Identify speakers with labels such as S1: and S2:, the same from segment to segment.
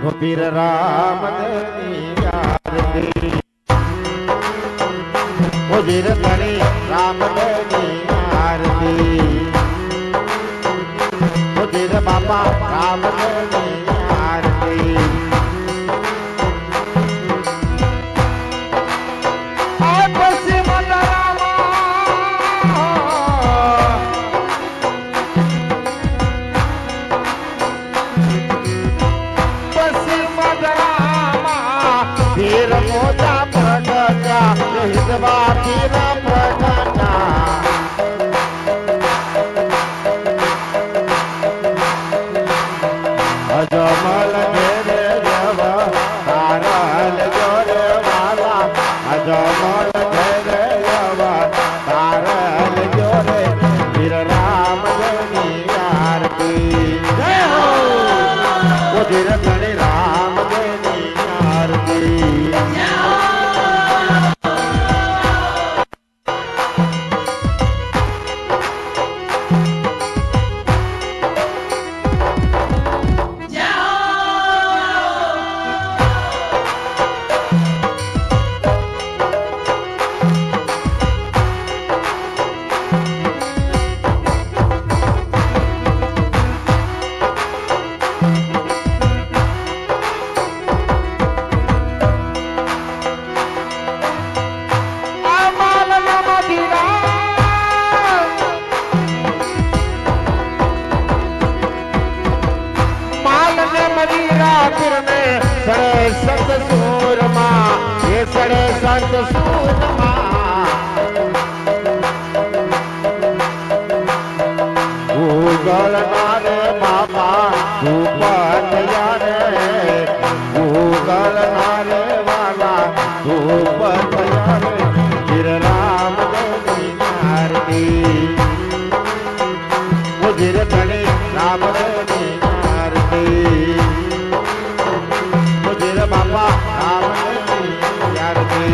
S1: ગોપીર રામની આરતી ઉજીર કરી રામની આરતી ઉજીર બાપા રામની આરતી वीर मोजा प्रगटा हितवा वीर प्रगटा अजमल घेरे जव तारल जोरे वाला अजमल घेरे जव तारल जोरे वीर राम जनी आरती जय हो वो वीर गणे राम जनी आरती संत सूरमा ये सड़े संत सूरमा गूगल नारे बाबा धूपत यारे गूगल नारे वाला धूपत यारे वीर राम देवी आरती मुझे गणे राम देवी आरती बाबा राम आरती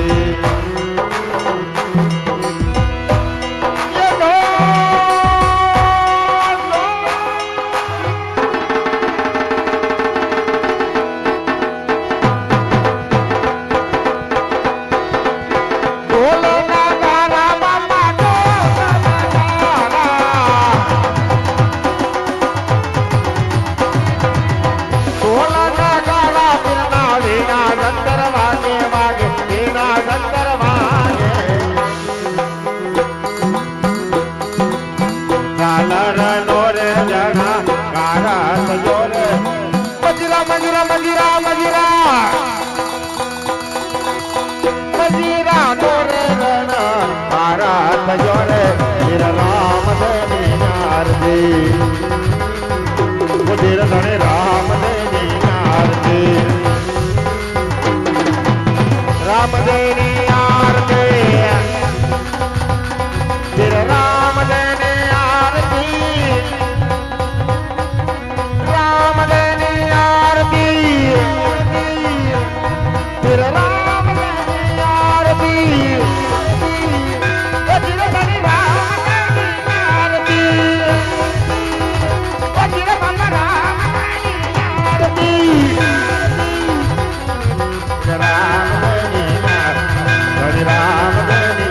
S1: मजीरा मजीरा मजीरा मजीरा नोरे रण भारत जोरे वीर राम देवी आरती मुझे धने राम देवी आरती राम देवी आरती वीर राम देवी आरती राम देवी आरती वीर राम देवी आरती वजीर धनी राम देवी आरती वजीर बाबा राम देवी आरती राम देवी धनी राम देवी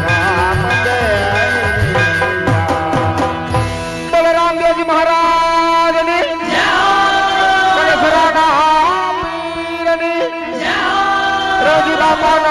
S1: राम देवी बोले रामदेव जी महाराज ने रोजी बाबा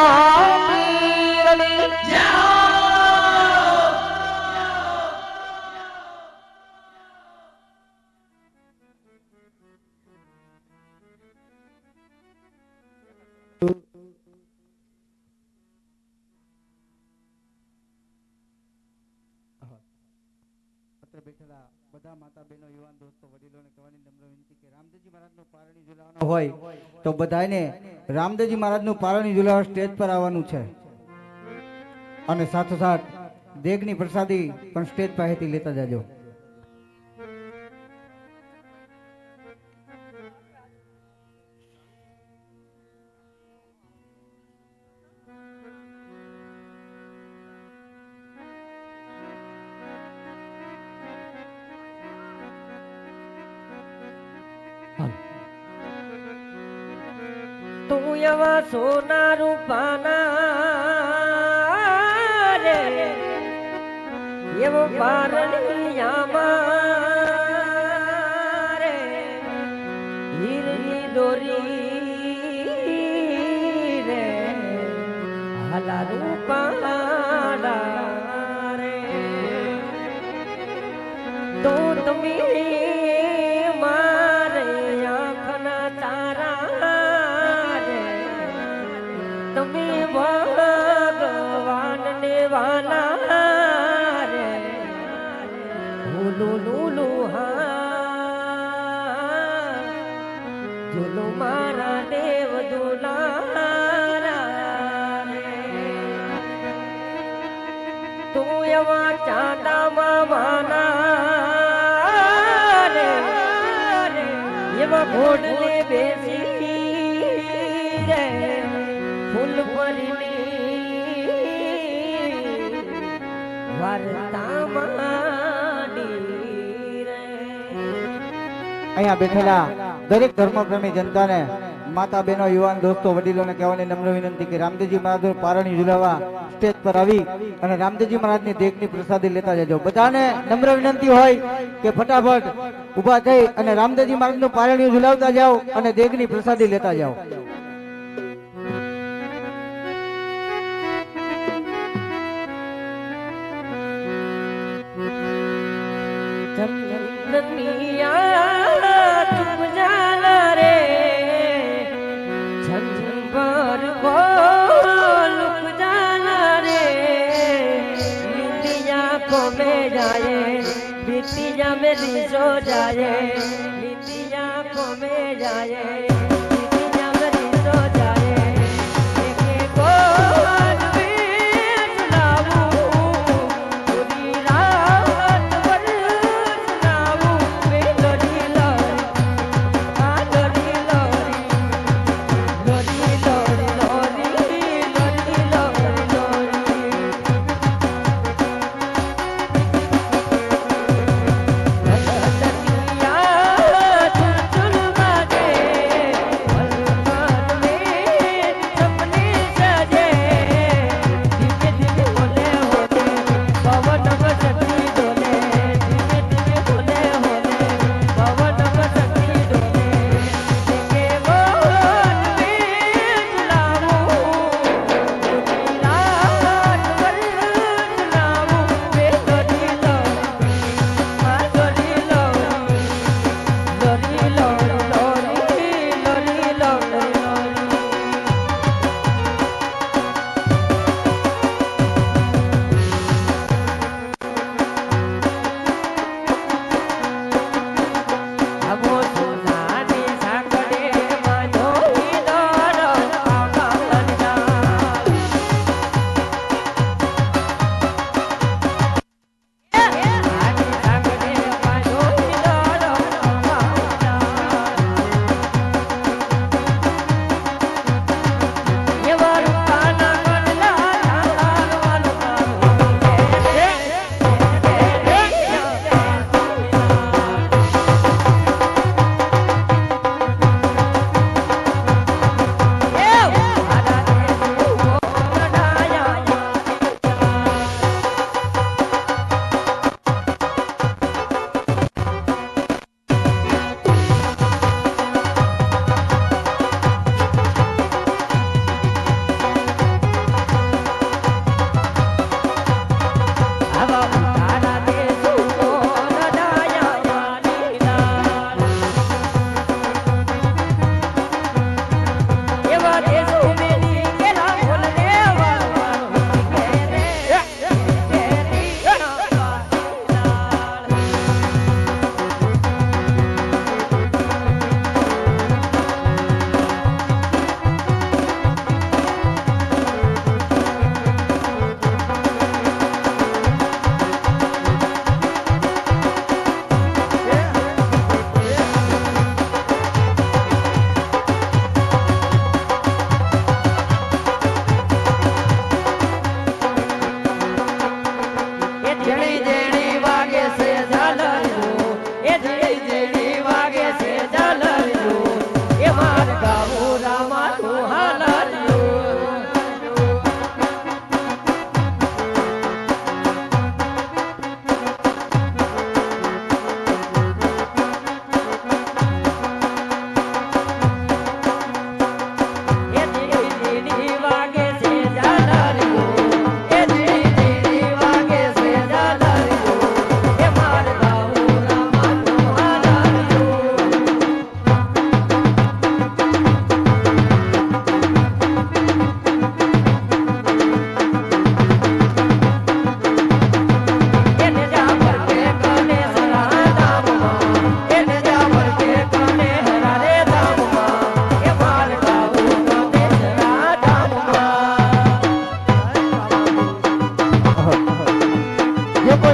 S1: બેઠેલા બધા માતા બહેનો યુવાન દોસ્તો વડીલોને કહેવાની નમ્ર વિનંતી કે રામદેવજી મહારાજનું પારણી ઝુલાવવાનું હોય તો બધાને રામદેવજી મહારાજનું પારણી ઝુલાવવા સ્ટેજ પર આવવાનું છે અને સાથોસાથ દેગની પ્રસાદી પણ સ્ટેજ પાસેથી લેતા જાજો.
S2: તું એવા સોના રૂપાના રે એવો પારણિયામાં રે હીરની દોરી રે હાલા રૂપાડા રે તો તમે મારે આંખના તારા રે તમે ભગવાન ને વાલા રે લુલુ લુલુ હા ઝુલુ મારા દેવ દુલારા રે તું એવા ચાંદામાં માના રે એવા ઘોડલે બેસી રે ફૂલ ભરીની વાર્તા માંડી રે
S1: અહીંયા બેઠેલા દરેક ધર્મપ્રેમી જનતાને માતા બહેનો યુવાન દોસ્તો વડીલોને કહેવાની નમ્ર વિનંતી કે રામદેવજી મહારાજ પારણી ઝુલાવા સ્ટેજ પર આવી અને રામદેવજી મહારાજની દેગની પ્રસાદી લેતા જજો. બધાને નમ્ર વિનંતી હોય કે ફટાફટ ઊભા થઈ અને રામદેવજી મહારાજનું પારણી ઝુલાવતા જાઓ અને દેગની પ્રસાદી લેતા જાઓ.
S2: चंदनिया तुम जाना रे झंझन पर लुक जाना रे बिटिया को में जाए बिटिया मेरी सो जाए बिटिया को में जाए बिटिया मेरी सो जाए देखे को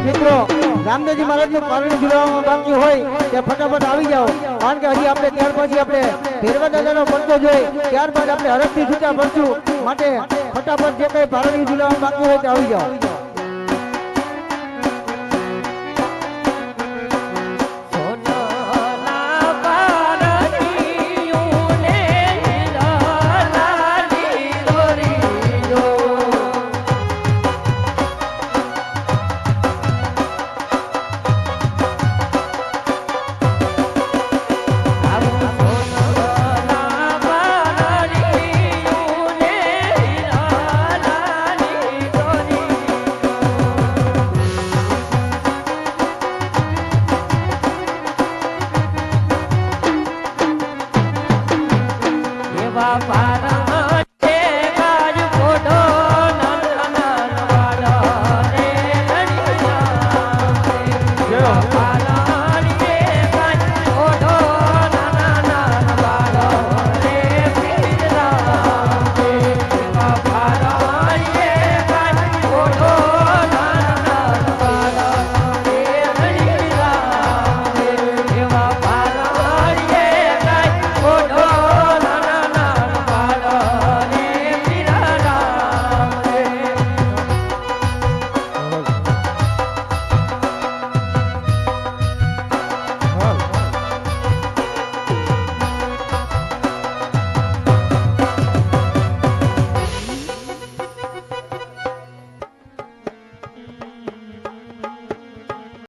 S1: મિત્રો રામદેવજી મહારાજનું પારણું ઝુલાવવામાં બાકી હોય તે ફટાફટ આવી જાઓ, કારણ કે હજી આપણે ત્યાર પછી આપણે ભેરવા દાદાનો પડતો જોઈ ત્યારબાદ આપણે હરખથી છૂટા પડશું. માટે ફટાફટ જે કઈ પારણું ઝુલાવવામાં બાકી હોય તે આવી જાઓ.